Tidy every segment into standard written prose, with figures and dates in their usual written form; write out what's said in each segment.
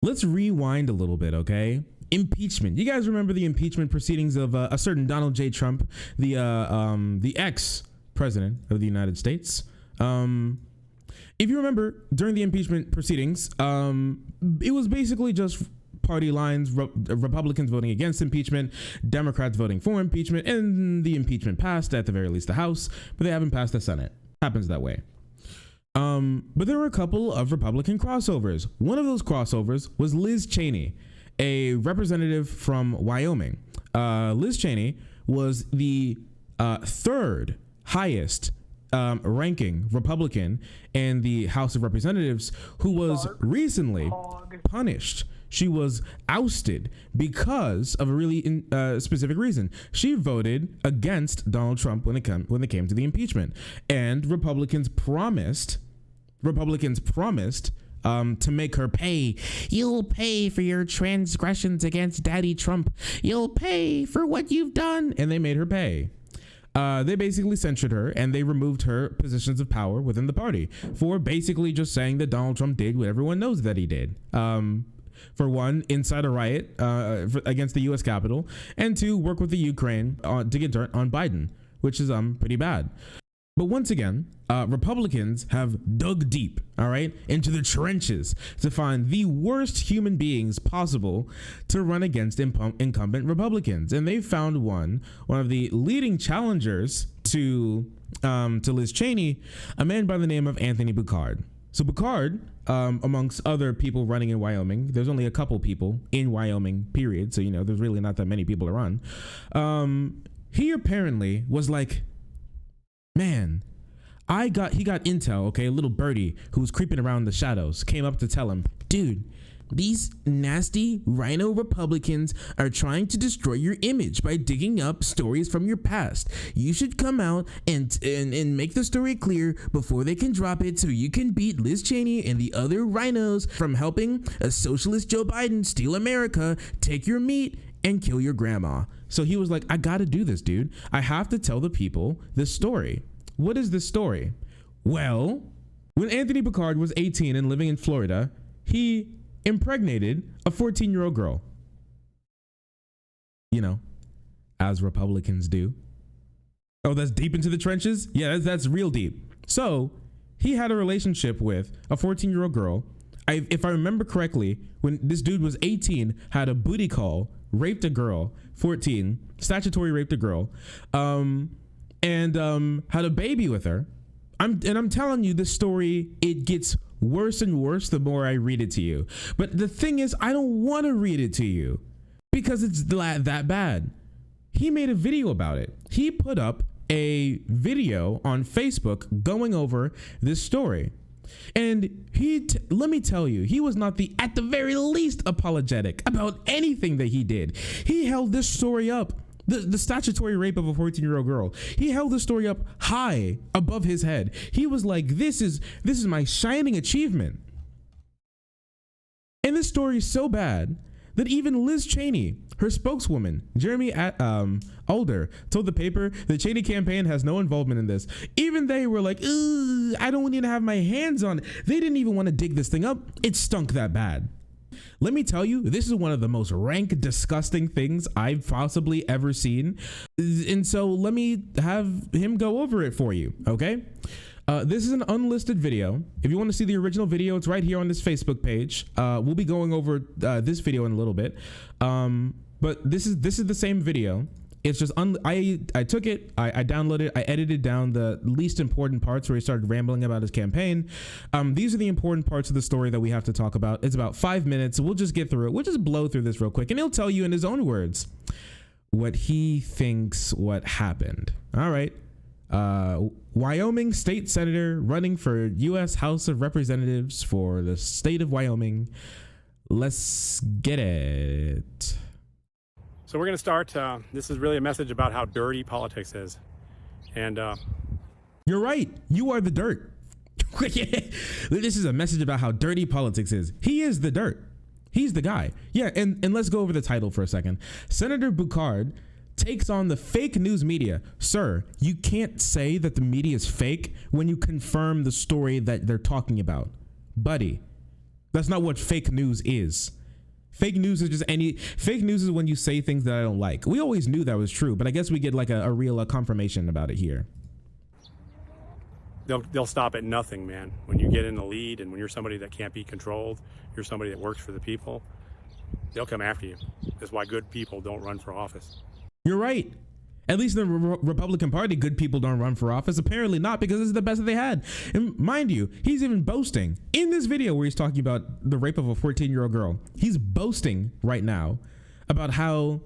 Let's rewind a little bit, okay? Impeachment. You guys remember the impeachment proceedings of a certain Donald J. Trump, the ex-president of the United States. If you remember, during the impeachment proceedings, it was basically just party lines, Republicans voting against impeachment, Democrats voting for impeachment, and the impeachment passed, at the very least the House, but they haven't passed the Senate. Happens that way. But there were a couple of Republican crossovers. One of those crossovers was Liz Cheney, a representative from Wyoming. Liz Cheney was the third highest ranking Republican in the House of Representatives who was recently punished. She was ousted because of a really specific reason. She voted against Donald Trump when it came to the impeachment, and Republicans promised to make her pay. You'll pay for your transgressions against Daddy Trump. You'll pay for what you've done, and they made her pay. They basically censured her, and they removed her positions of power within the party for basically just saying that Donald Trump did what everyone knows that he did. For one, incite a riot against the U.S. Capitol, and two, work with the Ukraine to get dirt on Biden, which is pretty bad. But once again, Republicans have dug deep, all right, into the trenches to find the worst human beings possible to run against incumbent Republicans. And they found one of the leading challengers to Liz Cheney, a man by the name of Anthony Picard. So Picard, amongst other people running in Wyoming, there's only a couple people in Wyoming, period. So, there's really not that many people to run. He apparently was like, man, he got intel, okay? A little birdie who was creeping around the shadows came up to tell him, dude, these nasty rhino Republicans are trying to destroy your image by digging up stories from your past. You should come out and make the story clear before they can drop it so you can beat Liz Cheney and the other rhinos from helping a socialist Joe Biden steal America, take your meat, and kill your grandma. So he was like, I gotta do this, dude. I have to tell the people this story. What is this story? Well, when Anthony Picard was 18 and living in Florida, he impregnated a 14-year-old girl. As Republicans do. Oh, that's deep into the trenches? Yeah, that's real deep. So he had a relationship with a 14-year-old girl. If I remember correctly, when this dude was 18, had a booty call, raped a girl, 14, statutory raped a girl, and had a baby with her. I'm telling you, this story, it gets worse and worse the more I read it to you. But the thing is, I don't want to read it to you because it's that bad. He made a video about it. He put up a video on Facebook going over this story. And let me tell you, he was not at the very least apologetic about anything that he did. He held this story up, the statutory rape of a 14-year-old girl. He held the story up high above his head. He was like, this is my shining achievement. And this story is so bad that even Liz Cheney, her spokeswoman, Jeremy Alder, told the paper the Cheney campaign has no involvement in this. Even they were like, I don't need to have my hands on it. They didn't even want to dig this thing up. It stunk that bad. Let me tell you, this is one of the most rank, disgusting things I've possibly ever seen. And so let me have him go over it for you, okay? This is an unlisted video. If you want to see the original video, it's right here on this Facebook page. We'll be going over this video in a little bit. But this is the same video. It's just I took it, I downloaded it, I edited down the least important parts where he started rambling about his campaign. These are the important parts of the story that we have to talk about. It's about 5 minutes. We'll just get through it. We'll just blow through this real quick, and he'll tell you in his own words what he thinks what happened. All right. Wyoming state senator running for U.S. House of Representatives for the state of Wyoming. Let's get it. So we're going to start. This is really a message about how dirty politics is. And you're right. You are the dirt. This is a message about how dirty politics is. He is the dirt. He's the guy. Yeah. And let's go over the title for a second. Senator Picard takes on the fake news media. Sir, you can't say that the media is fake when you confirm the story that they're talking about. Buddy, That's not what fake news is. Fake news is fake news is when you say things that I don't like. We always knew that was true, but I guess we get like a real confirmation about it here. They'll stop at nothing, man. When you get in the lead and when you're somebody that can't be controlled, you're somebody that works for the people, they'll come after you. That's why good people don't run for office. You're right. At least in the Republican Party, good people don't run for office. Apparently not, because this is the best that they had. And mind you, he's even boasting in this video where he's talking about the rape of a 14-year-old girl. He's boasting right now about how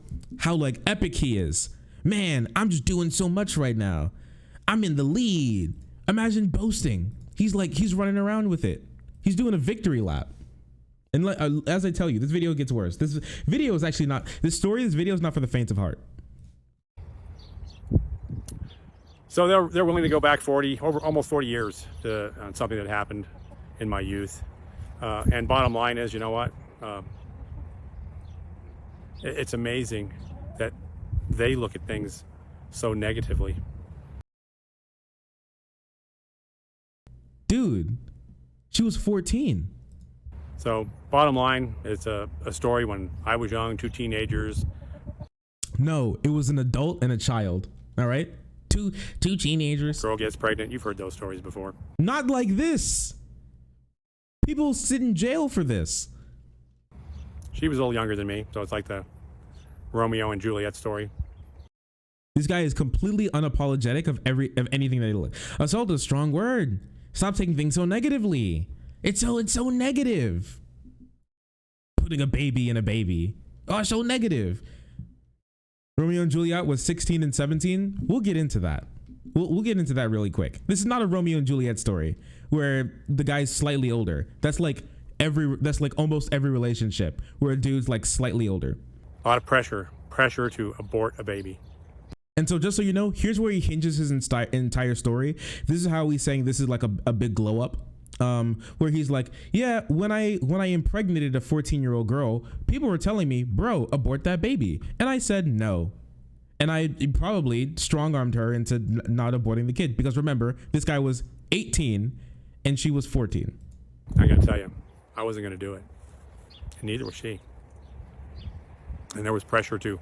like epic he is. Man, I'm just doing so much right now. I'm in the lead. Imagine boasting. He's running around with it. He's doing a victory lap. And as I tell you, this video gets worse. This video is actually not, this video is not for the faint of heart. So they're willing to go back almost 40 years on something that happened in my youth. And bottom line is, you know what? It's amazing that they look at things so negatively. Dude, she was 14. So bottom line, it's a story when I was young, 2 teenagers. No, it was an adult and a child. All right. Two teenagers. Girl gets pregnant. You've heard those stories before. Not like this. People sit in jail for this. She was a little younger than me, so it's like the Romeo and Juliet story. This guy is completely unapologetic of anything that he looks. Assault is a strong word. Stop taking things so negatively. It's so negative. Putting a baby in a baby. Oh, so negative. Romeo and Juliet was 16 and 17. We'll get into that. We'll get into that really quick. This is not a Romeo and Juliet story where the guy's slightly older. That's like almost every relationship where a dude's like slightly older. A lot of pressure to abort a baby. And so just so you know, here's where he hinges his entire story. This is how he's saying this is like a big glow up. Where he's like, yeah, when I impregnated a 14-year-old girl, people were telling me, bro, abort that baby. And I said no. And I probably strong-armed her into not aborting the kid. Because remember, this guy was 18 and she was 14. I gotta tell you, I wasn't gonna do it. And neither was she. And there was pressure to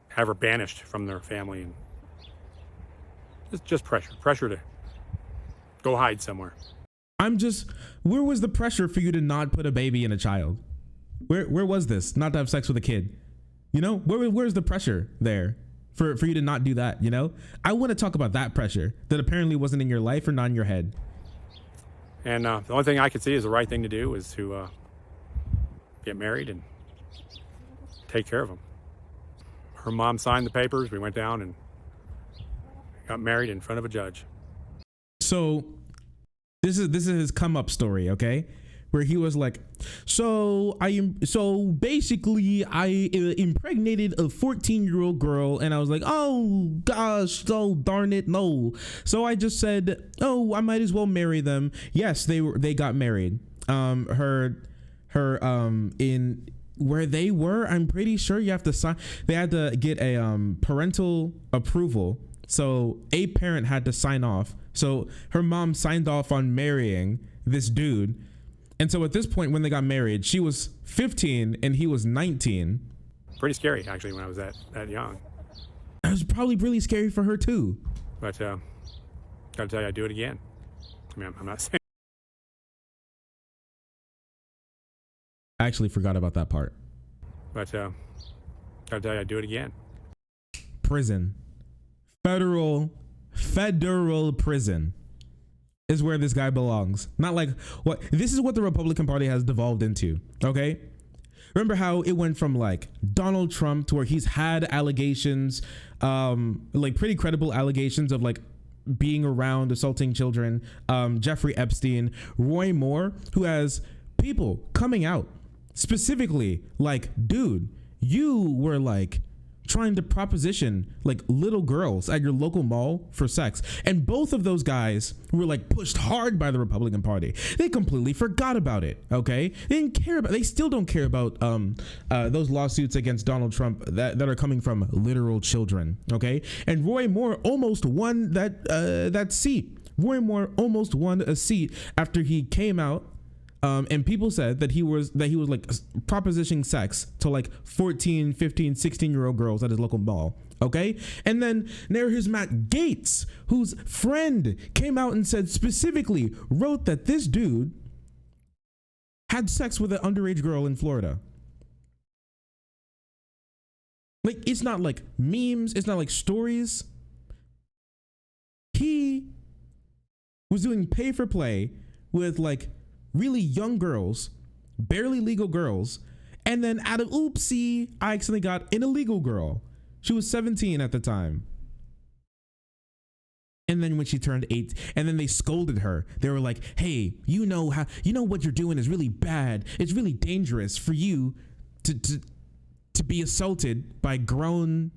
have her banished from their family. And just pressure to go hide somewhere. Where was the pressure for you to not put a baby in a child? Where was this? Not to have sex with a kid? You know, where's the pressure there for you to not do that? You know, I want to talk about that pressure that apparently wasn't in your life or not in your head. And the only thing I could see is the right thing to do is to get married and take care of him. Her mom signed the papers. We went down and got married in front of a judge. So this is his come up story, okay? Where he was like, so basically I impregnated a 14-year-old girl, and I was like, oh gosh, so darn it, no. So I just said, oh, I might as well marry them. Yes, they got married. In where they were, I'm pretty sure you have to sign. They had to get a parental approval. So a parent had to sign off. So her mom signed off on marrying this dude. And so at this point, when they got married, she was 15 and he was 19. Pretty scary, actually, when I was that young. It was probably really scary for her too. But gotta tell you, I'd do it again. I mean, I'm not saying. I actually forgot about that part. But gotta tell you, I'd do it again. Prison. Federal prison is where this guy belongs. Not like what this is what the Republican Party has devolved into. Okay. Remember how it went from like Donald Trump to where he's had allegations, like pretty credible allegations of like being around assaulting children. Jeffrey Epstein, Roy Moore, who has people coming out specifically like, dude, you were like trying to proposition like little girls at your local mall for sex. And both of those guys were like pushed hard by the Republican Party. They completely forgot about it. Okay. They still don't care about those lawsuits against Donald Trump that are coming from literal children. Okay. And Roy Moore almost won that seat. Roy Moore almost won a seat after he came out And people said that he was like propositioning sex to like 14, 15, 16-year-old girls at his local mall. Okay. And then here's Matt Gaetz, whose friend came out and said specifically wrote that this dude had sex with an underage girl in Florida. Like, it's not like memes. It's not like stories. He was doing pay for play with like really young girls, barely legal girls. And then out of oopsie, I accidentally got an illegal girl. She was 17 at the time. And then when she turned 8, and then they scolded her. They were like, hey, you know what you're doing is really bad. It's really dangerous for you to be assaulted by grown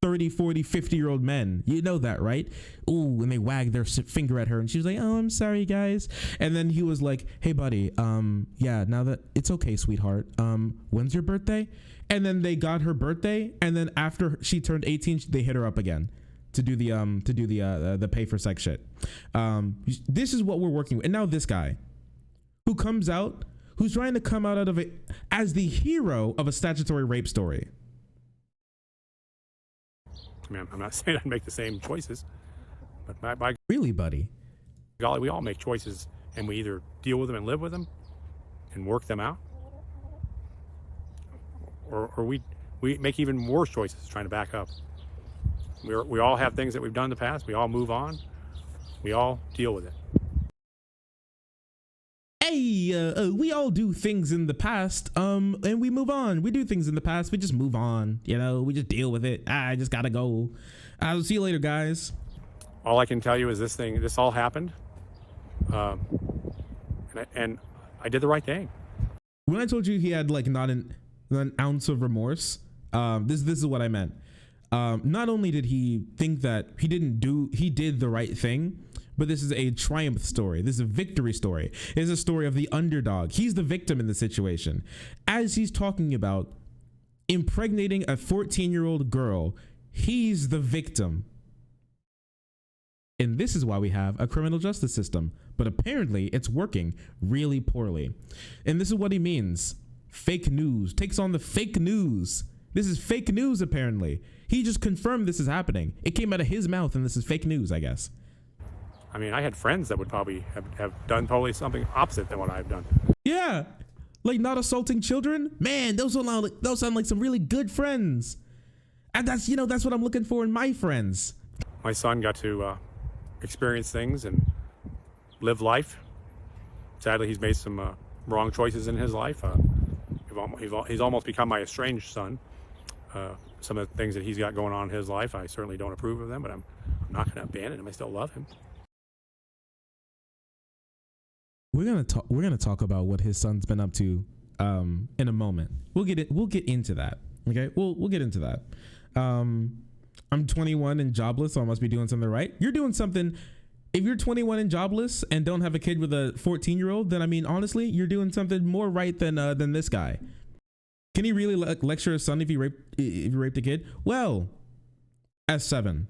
30, 40, 50-year-old men. You know that, right? Ooh, and they wagged their finger at her, and she was like, oh, I'm sorry, guys. And then he was like, hey, buddy, yeah, now that it's okay, sweetheart. When's your birthday? And then they got her birthday, and then after she turned 18, they hit her up again to do the pay for sex shit. This is what we're working with. And now this guy who comes out, who's trying to come out of it as the hero of a statutory rape story. I mean, I'm not saying I'd make the same choices, but by really, buddy, golly, we all make choices, and we either deal with them and live with them and work them out, or we make even worse choices trying to back up. We all have things that we've done in the past. We all move on. We all deal with it. Hey, we all do things in the past, and we move on. We do things in the past. We just move on. You know, we just deal with it. I just gotta go. I'll see you later, guys. All I can tell you is this all happened, and I did the right thing. When I told you he had like not an ounce of remorse, this is what I meant. Not only did he think that he did the right thing, but this is a triumph story. This is a victory story. It's a story of the underdog. He's the victim in the situation. As he's talking about impregnating a 14-year-old girl, he's the victim. And this is why we have a criminal justice system. But apparently it's working really poorly. And this is what he means. Fake news takes on the fake news. This is fake news, apparently. He just confirmed this is happening. It came out of his mouth, and this is fake news, I guess. I mean, I had friends that would probably have done totally something opposite than what I've done. Yeah, like not assaulting children. Man, those sound like some really good friends. And that's what I'm looking for in my friends. My son got to experience things and live life. Sadly, he's made some wrong choices in his life. He's almost become my estranged son. Some of the things that he's got going on in his life, I certainly don't approve of them, but I'm not going to abandon him. I still love him. We're gonna talk about what his son's been up to in a moment. We'll get into that. Okay, we'll get into that. I'm 21 and jobless, so I must be doing something right. You're doing something. If you're 21 and jobless and don't have a kid with a 14-year-old, then I mean, honestly, you're doing something more right than this guy. Can he really lecture his son if he raped a kid? Well, S7.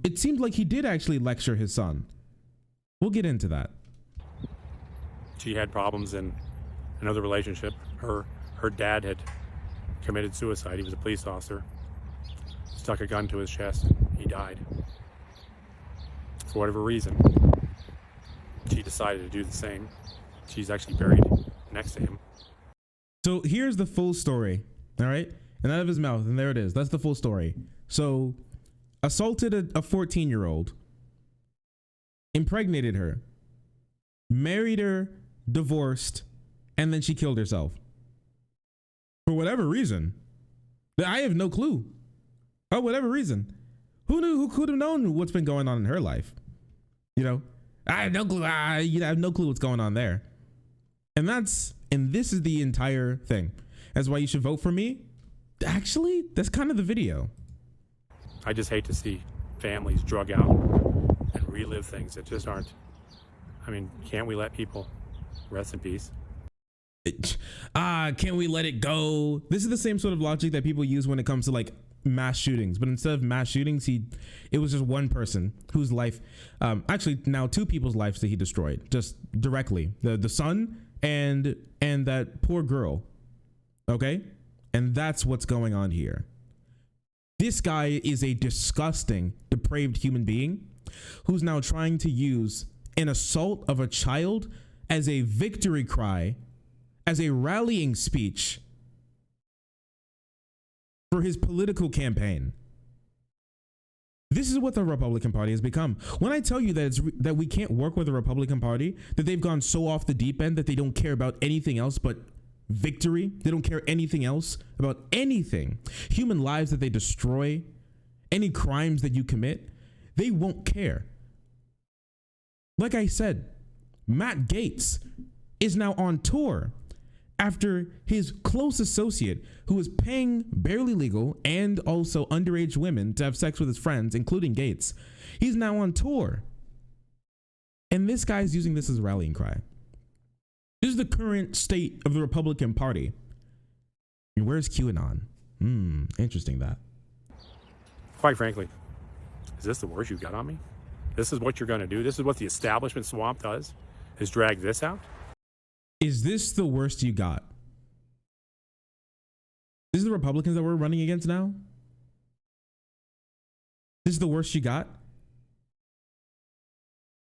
It seems like he did actually lecture his son. We'll get into that. She had problems in another relationship. Her dad had committed suicide. He was a police officer. Stuck a gun to his chest. He died. For whatever reason, she decided to do the same. She's actually buried next to him. So here's the full story, all right? And out of his mouth, and there it is. That's the full story. So assaulted a 14-year-old, impregnated her, married her, divorced, and then she killed herself. For whatever reason. I have no clue. For whatever reason. Who could have known what's been going on in her life? I have no clue. I have no clue what's going on there. And this is the entire thing. That's why you should vote for me. Actually, that's kind of the video. I just hate to see families drug out and relive things that just aren't. I mean, can't we let people rest in peace? Can't we let it go? This is the same sort of logic that people use when it comes to like mass shootings, but instead of mass shootings, it was just one person whose life, actually now two people's lives that he destroyed just directly, the son and that poor girl. Okay. And that's what's going on here. This guy is a disgusting, depraved human being who's now trying to use an assault of a child as a victory cry, as a rallying speech for his political campaign. This is what the Republican Party has become. When I tell you that we can't work with the Republican Party, that they've gone so off the deep end that they don't care about anything else but victory. They don't care anything else about anything. Human lives that they destroy, any crimes that you commit, they won't care. Like I said, Matt Gaetz is now on tour after his close associate, who is paying barely legal and also underage women to have sex with his friends, including Gaetz. He's now on tour. And this guy's using this as a rallying cry. This is the current state of the Republican Party. And where's QAnon? Interesting that. Quite frankly, is this the worst you've got on me? This is what you're going to do? This is what the establishment swamp does, is drag this out? Is this the worst you got? This is the Republicans that we're running against now? This is the worst you got?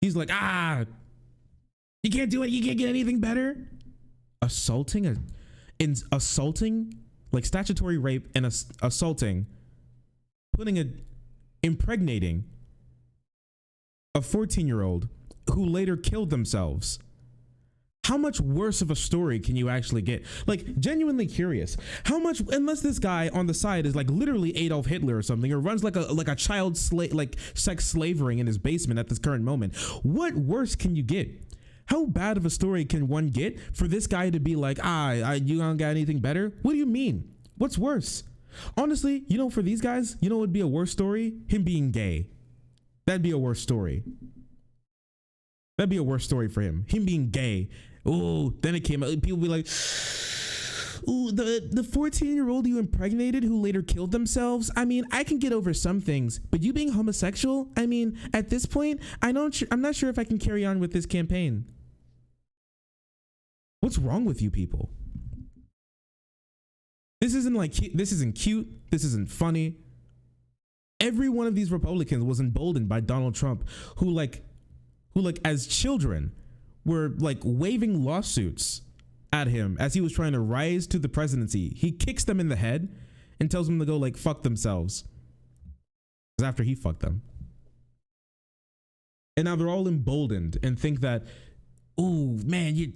He's like, you can't do it. You can't get anything better. Assaulting like statutory rape and assaulting, impregnating a 14-year-old who later killed themselves. How much worse of a story can you actually get? Like, genuinely curious. How much, unless this guy on the side is like literally Adolf Hitler or something, or runs like a child slave, like sex slavering in his basement at this current moment. What worse can you get? How bad of a story can one get for this guy to be like, you don't got anything better? What do you mean? What's worse? Honestly, for these guys, what would be a worse story? Him being gay. That'd be a worse story. That'd be a worse story for him. Him being gay. Oh, then it came out. People be like, ooh, the 14-year-old you impregnated who later killed themselves. I mean, I can get over some things, but you being homosexual, I mean, at this point, I'm not sure if I can carry on with this campaign. What's wrong with you people? This isn't cute. This isn't funny. Every one of these Republicans was emboldened by Donald Trump, who as children were like waving lawsuits at him as he was trying to rise to the presidency. He kicks them in the head and tells them to go like fuck themselves. Because after he fucked them. And now they're all emboldened and think that, oh man, you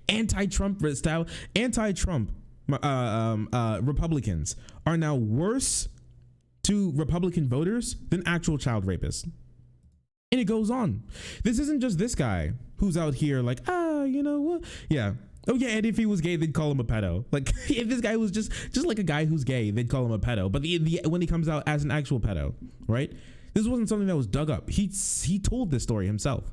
anti-Trump style, anti-Trump Republicans are now worse to Republican voters than actual child rapists. And it goes on. This isn't just this guy who's out here like, you know what? Yeah. Oh yeah, and if he was gay, they'd call him a pedo. Like if this guy was just like a guy who's gay, they'd call him a pedo. But when he comes out as an actual pedo, right? This wasn't something that was dug up. He told this story himself.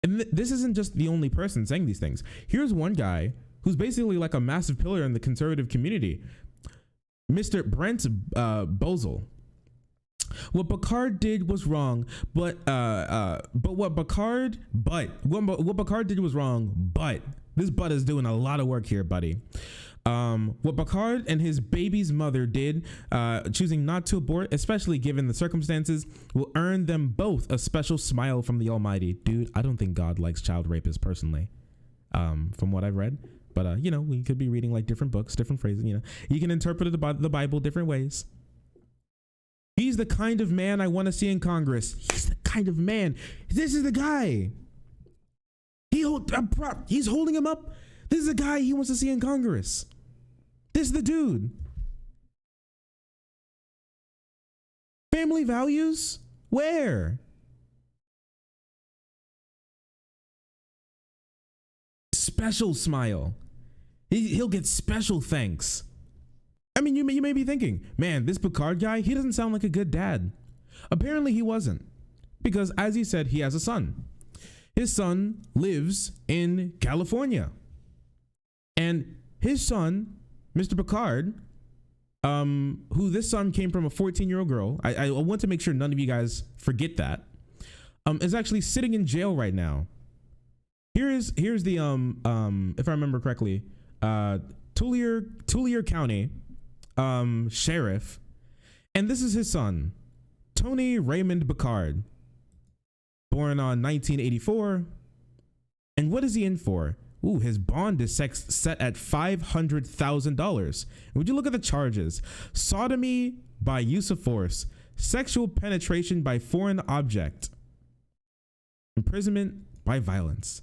And this isn't just the only person saying these things. Here's one guy who's basically like a massive pillar in the conservative community, Mr. Brent Bozell. What Picard did was wrong, but what Picard did was wrong, but this butt is doing a lot of work here, buddy. What Picard and his baby's mother did, choosing not to abort, especially given the circumstances, will earn them both a special smile from the Almighty. Dude, I don't think God likes child rapists personally, from what I've read. But, we could be reading like different books, different phrases, You can interpret the Bible different ways. He's the kind of man I want to see in Congress. He's the kind of man. This is the guy. He's holding him up. This is the guy he wants to see in Congress. This is the dude. Family values? Where? Special smile. He'll get special thanks. I mean, you may be thinking, man, this Picard guy, he doesn't sound like a good dad. Apparently he wasn't. Because as he said, he has a son. His son lives in California. And his son, Mr. Picard, who this son came from a 14-year-old girl. I want to make sure none of you guys forget that. Is actually sitting in jail right now. Here's the if I remember correctly, Tulare County sheriff, and this is his son, Tony Raymond Picard, born on 1984. And what is he in for? Ooh, his bond is set at $500,000. Would you look at the charges? Sodomy by use of force, sexual penetration by foreign object, imprisonment by violence,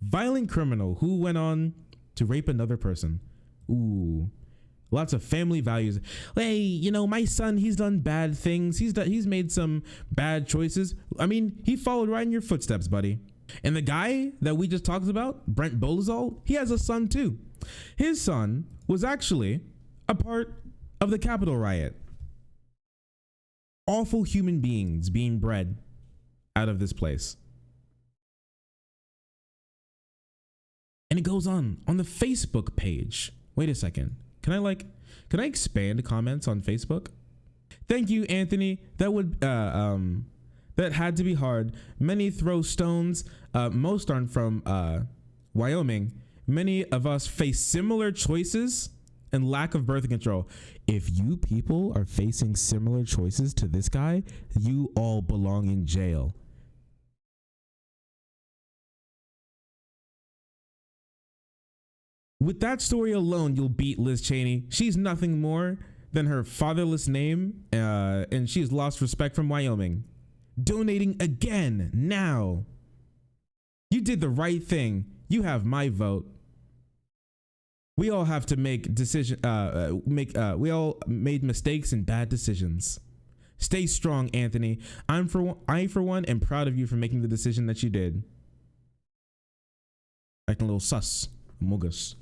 violent criminal who went on to rape another person. Ooh, lots of family values. Hey, you know, my son, he's done bad things. He's made some bad choices. I mean, he followed right in your footsteps, buddy. And the guy that we just talked about, Brent Bolizol, he has a son too. His son was actually a part of the Capitol riot. Awful human beings being bred out of this place. And it goes on the Facebook page. Wait a second. Can I expand comments on Facebook? Thank you, Anthony. That had to be hard. Many throw stones. Most aren't from Wyoming. Many of us face similar choices and lack of birth control. If you people are facing similar choices to this guy, you all belong in jail. With that story alone, you'll beat Liz Cheney. She's nothing more than her fatherless name, and she's lost respect from Wyoming. Donating again now. You did the right thing. You have my vote. We all have to make we all made mistakes and bad decisions. Stay strong, Anthony. I for one am proud of you for making the decision that you did. Acting a little sus, Mugus.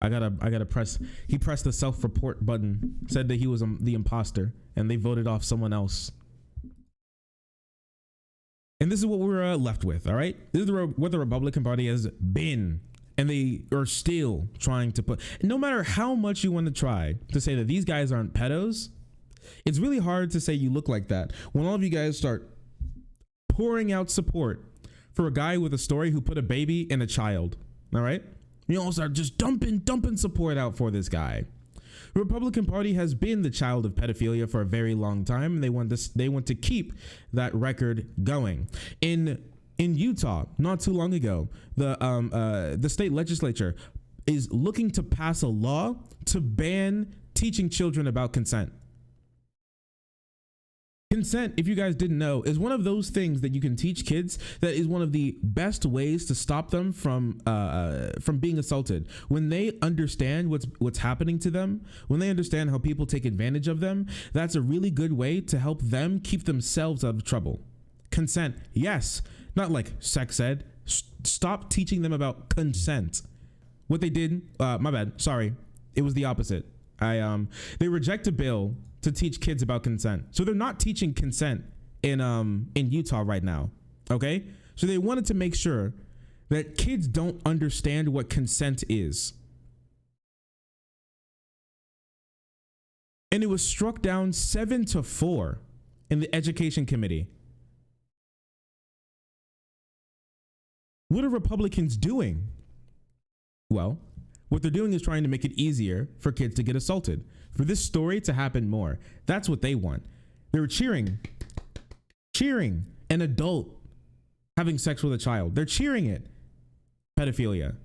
I gotta press. He pressed the self-report button, said that he was the imposter, and they voted off someone else. And this is what we're left with, all right? This is what the Republican Party has been, and they are still trying to put. No matter how much you want to try to say that these guys aren't pedos, it's really hard to say you look like that when all of you guys start pouring out support for a guy with a story who put a baby in a child, all right? You all start just dumping support out for this guy. The Republican Party has been the child of pedophilia for a very long time, and they want to keep that record going. In Utah, not too long ago, the state legislature is looking to pass a law to ban teaching children about consent. Consent, if you guys didn't know, is one of those things that you can teach kids that is one of the best ways to stop them from being assaulted. When they understand what's happening to them, when they understand how people take advantage of them, that's a really good way to help them keep themselves out of trouble. Consent, yes, not like sex ed. Stop teaching them about consent. What they did, my bad, sorry, it was the opposite. They reject a bill to teach kids about consent. So they're not teaching consent in Utah right now. Okay? So they wanted to make sure that kids don't understand what consent is. And it was struck down 7-4 in the Education Committee. What are Republicans doing? Well, what they're doing is trying to make it easier for kids to get assaulted, for this story to happen more. That's what they want. They were cheering an adult having sex with a child. They're cheering it. Pedophilia.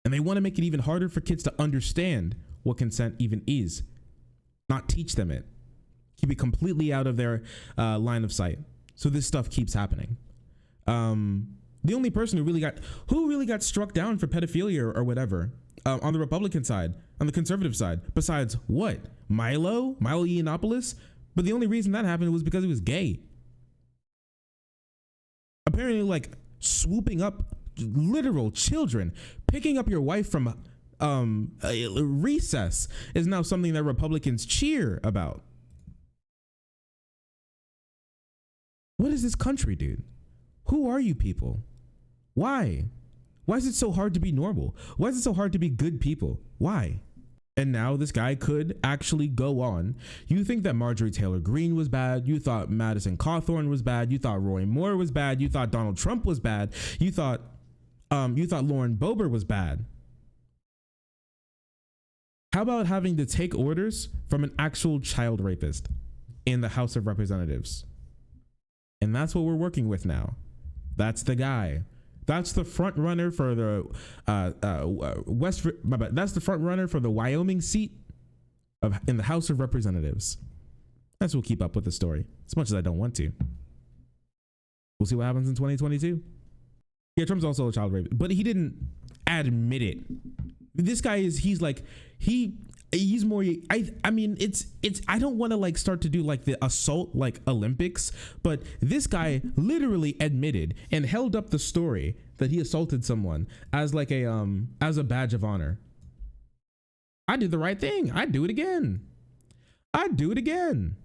And they want to make it even harder for kids to understand what consent even is. Not teach them it. Keep it completely out of their line of sight. So this stuff keeps happening. The only person who really got struck down for pedophilia or whatever on the Republican side, on the conservative side, besides what? Milo Yiannopoulos? But the only reason that happened was because he was gay. Apparently, like, swooping up literal children, picking up your wife from recess is now something that Republicans cheer about. What is this country, dude? Who are you people? Why? Why is it so hard to be normal? Why is it so hard to be good people? Why? And now this guy could actually go on. You think that Marjorie Taylor Greene was bad. You thought Madison Cawthorn was bad. You thought Roy Moore was bad. You thought Donald Trump was bad. You thought Lauren Boebert was bad. How about having to take orders from an actual child rapist in the House of Representatives? And that's what we're working with now. That's the guy. That's the front runner for the that's the front runner for the Wyoming seat in the House of Representatives. That's what will keep up with the story, as much as I don't want to. We'll see what happens in 2022. Yeah, Trump's also a child rapist, but he didn't admit it. This guy is, he's more, I mean, it's, I don't want to like start to do like the assault, like Olympics, but this guy literally admitted and held up the story that he assaulted someone as like as a badge of honor. I did the right thing. I'd do it again. I'd do it again.